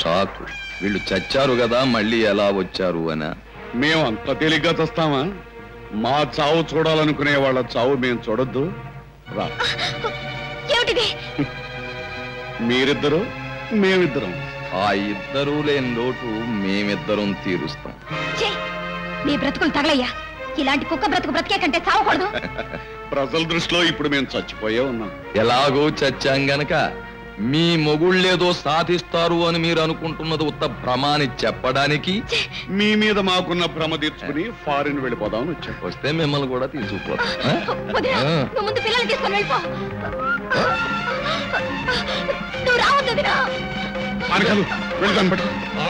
Shock. వీళ్ళు చచ్చారు కదా, మళ్ళీ ఎలా వచ్చారు అని. మేము అంత తేలిగ్గా చస్తామా? మా చావు చూడాలనుకునే వాళ్ళ చావు మేము చూడొద్దు. రా, మీరిద్దరు మేమిద్దరం. ఆ ఇద్దరూ లేని లోటు మేమిద్దరం తీరుస్తాం. నీ బ్రతుకులు తగలయ్యా. ఇలాంటి కుక్క బ్రతుకు బ్రతికే కంటే చావకూడదు. ప్రజల దృష్టిలో ఇప్పుడు మేము చచ్చిపోయే ఉన్నాం. ఎలాగో చచ్చాం గనక మీ మొగుళ్ళేదో సాధిస్తారు అని మీరు అనుకుంటున్నది ఉత్త భ్రమాని చెప్పడానికి మీ మీద మాకున్న భ్రమ తీర్చుకుని ఫారిన్ వెళ్ళిపోదామని వచ్చాం. వస్తే మిమ్మల్ని కూడా తీసుకుపోతాం.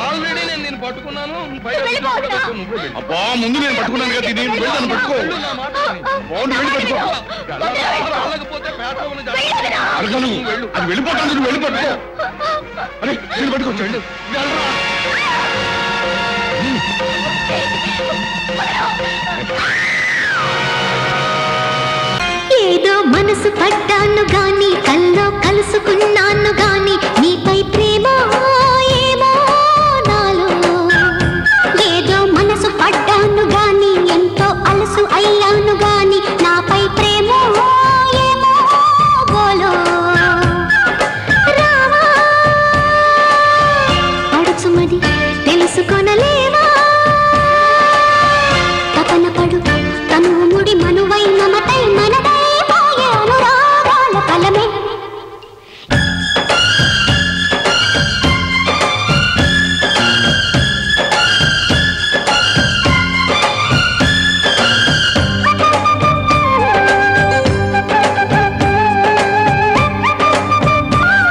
ఆల్రెడీ నేను పట్టుకున్నాను. అబ్బా, ముందు నేను పట్టుకున్నాను కదా, ఇది పట్టుకో. అది వెళ్ళిపోతాను, నువ్వు వెళ్ళి పట్టుకో. అరే నేను పట్టుకోవచ్చు. ఏదో మనసు పడ్డాను గాని, కల్లో కలుసుకున్నాను గాని,